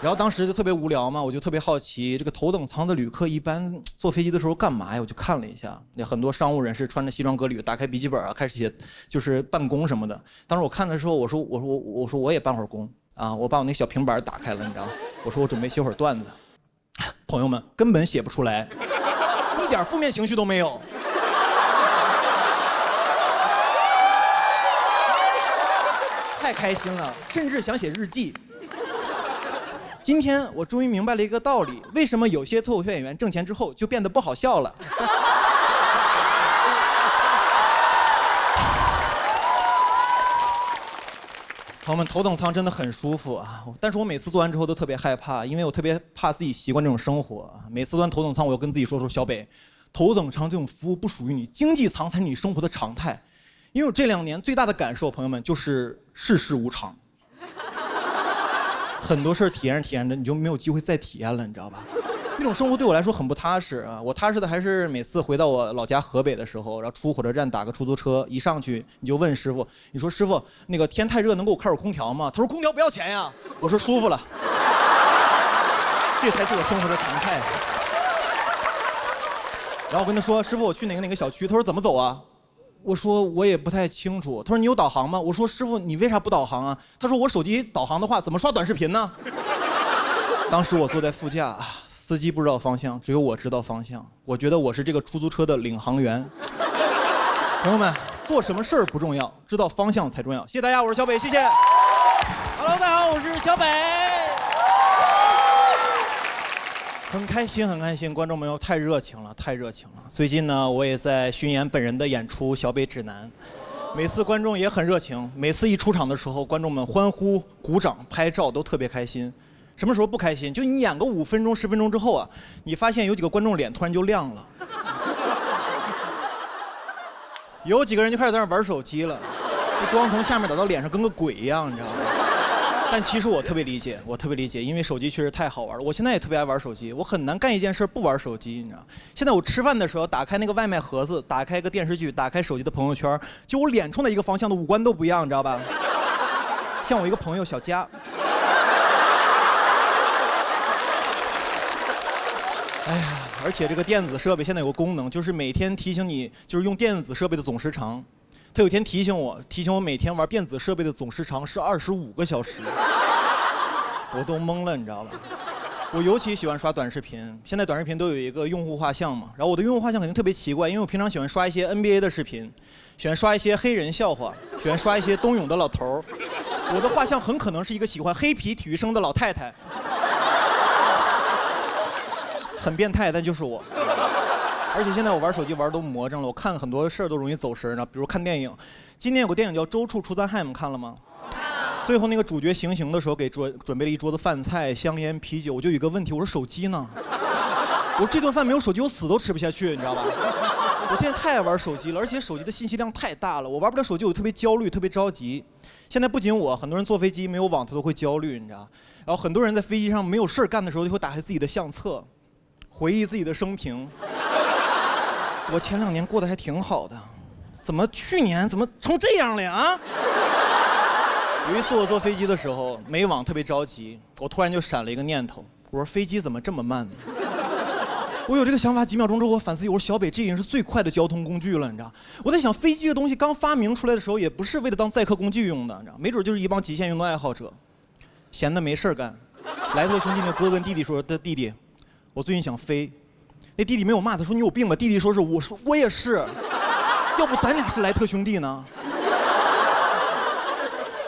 然后当时就特别无聊嘛，我就特别好奇，这个头等舱的旅客一般坐飞机的时候干嘛呀？我就看了一下，那很多商务人士穿着西装革履，打开笔记本啊，开始写，就是办公什么的。当时我看的时候，我说我也办会儿工啊，我把我那小平板打开了，你知道，我说我准备写会儿段子。朋友们根本写不出来，一点负面情绪都没有。太开心了，甚至想写日记。今天我终于明白了一个道理，为什么有些脱口秀演员挣钱之后就变得不好笑了。朋友们，头等舱真的很舒服啊，但是我每次坐完之后都特别害怕，因为我特别怕自己习惯这种生活。每次坐完头等舱，我要跟自己说小北，头等舱这种服务不属于你，经济舱才是你生活的常态。因为我这2年最大的感受，朋友们，就是世事无常。很多事儿体验着，你就没有机会再体验了，你知道吧？那种生活对我来说很不踏实啊。我踏实的还是每次回到我老家河北的时候，然后出火车站打个出租车，一上去你就问师傅，你说师傅，那个天太热，能给我开会空调吗？他说空调不要钱呀。我说舒服了，这才是我生活的常态。然后我跟他说，师傅，我去哪个小区？他说怎么走啊？我说我也不太清楚。他说你有导航吗？我说师傅，你为啥不导航啊？他说我手机导航的话，怎么刷短视频呢？当时我坐在副驾，司机不知道方向，只有我知道方向。我觉得我是这个出租车的领航员。朋友们，做什么事儿不重要，知道方向才重要。谢谢大家，我是小北，谢谢。Hello， 大家好，我是小北。很开心，观众朋友太热情了。最近呢，我也在巡演本人的演出《小北指南》，每次观众也很热情，每次一出场的时候，观众们欢呼、鼓掌、拍照都特别开心。什么时候不开心？就你演个5分钟、10分钟之后啊，你发现有几个观众脸突然就亮了，有几个人就开始在那玩手机了，这光从下面打到脸上跟个鬼一样，你知道吗？但其实我特别理解，因为手机确实太好玩了。我现在也特别爱玩手机，我很难干一件事不玩手机，你知道。现在我吃饭的时候，打开那个外卖盒子，打开一个电视剧，打开手机的朋友圈，就我脸冲的一个方向的五官都不一样，你知道吧？像我一个朋友小佳，哎呀，而且这个电子设备现在有个功能，就是每天提醒你，就是用电子设备的总时长。他有一天提醒我每天玩电子设备的总时长是25个小时，我都懵了，你知道吧？我尤其喜欢刷短视频，现在短视频都有一个用户画像嘛，然后我的用户画像肯定特别奇怪，因为我平常喜欢刷一些 NBA 的视频，喜欢刷一些黑人笑话，喜欢刷一些冬泳的老头儿，我的画像很可能是一个喜欢黑皮体育生的老太太，很变态，但就是我。而且现在我玩手机玩都魔怔了，我看很多事儿都容易走神呢。比如看电影，今年有个电影叫《周处除三害》，你们看了吗？最后那个主角行刑的时候，给准备了一桌子饭菜、香烟、啤酒。我就有一个问题，我说手机呢？我这顿饭没有手机，我死都吃不下去，你知道吧？我现在太爱玩手机了，而且手机的信息量太大了，我玩不了手机，我特别焦虑，特别着急。现在不仅我，很多人坐飞机没有网，他都会焦虑，你知道？然后很多人在飞机上没有事干的时候，就会打开自己的相册，回忆自己的生平。我前2年过得还挺好的，怎么去年怎么成这样了呀？有一次我坐飞机的时候没网，特别着急，我突然就闪了一个念头，我说飞机怎么这么慢呢？我有这个想法几秒钟之后，我反思，我说小北这已经是最快的交通工具了，你知道？我在想飞机这东西刚发明出来的时候，也不是为了当载客工具用的，你知道？没准就是一帮极限运动爱好者。闲的没事儿干。莱特兄弟那哥跟弟弟说：“的弟弟，我最近想飞。”那弟弟没有骂他，说：“你有病吧？”弟弟说：“我说我也是，要不咱俩是莱特兄弟呢？”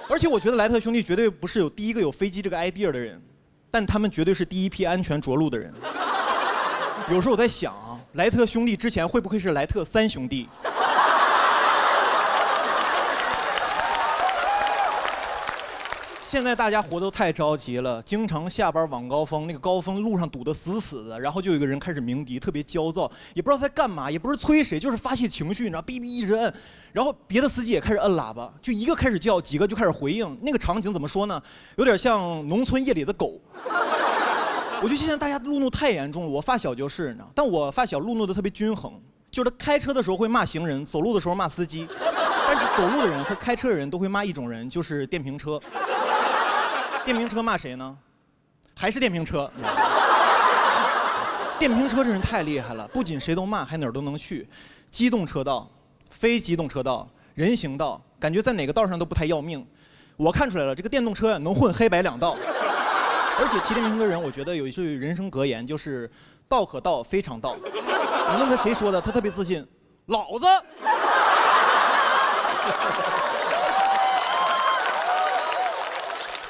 而且我觉得莱特兄弟绝对不是第一个有飞机这个 idea 的人，但他们绝对是第一批安全着陆的人。有时候我在想啊，莱特兄弟之前会不会是莱特三兄弟？现在大家活都太着急了，经常下班晚高峰，那个高峰路上堵得死死的，然后就有一个人开始鸣笛，特别焦躁，也不知道在干嘛，也不是催谁，就是发泄情绪，你知道，哔哔一直摁，然后别的司机也开始摁喇叭，就一个开始叫，几个就开始回应，那个场景怎么说呢？有点像农村夜里的狗。我觉得现在大家路怒太严重了，我发小就是，你知道，但我发小路怒的特别均衡，就是他开车的时候会骂行人，走路的时候骂司机，但是走路的人和开车的人都会骂一种人，就是电瓶车。电瓶车骂谁呢？还是电瓶车。电瓶车这人太厉害了，不仅谁都骂，还哪儿都能去。机动车道、非机动车道、人行道，感觉在哪个道上都不太要命。我看出来了，这个电动车呀能混黑白两道。而且骑电瓶车的人，我觉得有一句人生格言，就是“道可道，非常道”。你问他谁说的，他特别自信，老子。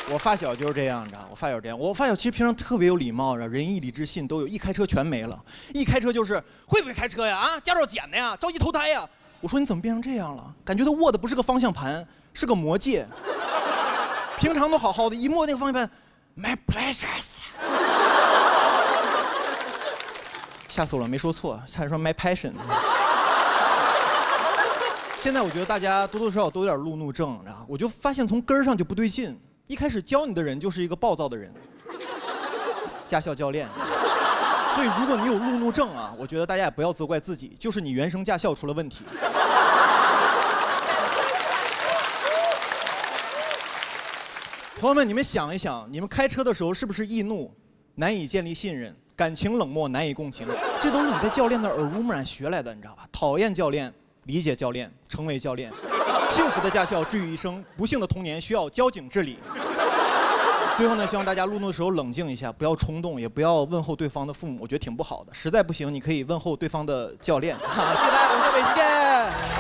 我发小就是这样，你知道？我发小这样，我发小其实平常特别有礼貌，仁义礼智信都有，一开车全没了。一开车就是会不会开车呀？啊，驾照捡的呀？着急投胎呀？我说你怎么变成这样了？感觉他握的不是个方向盘，是个魔戒。平常都好好的，一摸那个方向盘 ，My pleasures。吓死我了，没说错，差点说 My passion。现在我觉得大家多多少少都有点路怒症，然后我就发现从根儿上就不对劲。一开始教你的人就是一个暴躁的人，驾校教练。所以如果你有路怒症啊，我觉得大家也不要责怪自己，就是你原生驾校出了问题。朋友们，你们想一想，你们开车的时候是不是易怒，难以建立信任，感情冷漠，难以共情？这都是你在教练的耳濡目染学来的，你知道吧？讨厌教练，理解教练，成为教练。幸福的驾校治愈一生，不幸的童年需要交警治理。最后呢，希望大家路怒的时候冷静一下，不要冲动，也不要问候对方的父母，我觉得挺不好的。实在不行，你可以问候对方的教练。谢谢大家，我们下回见。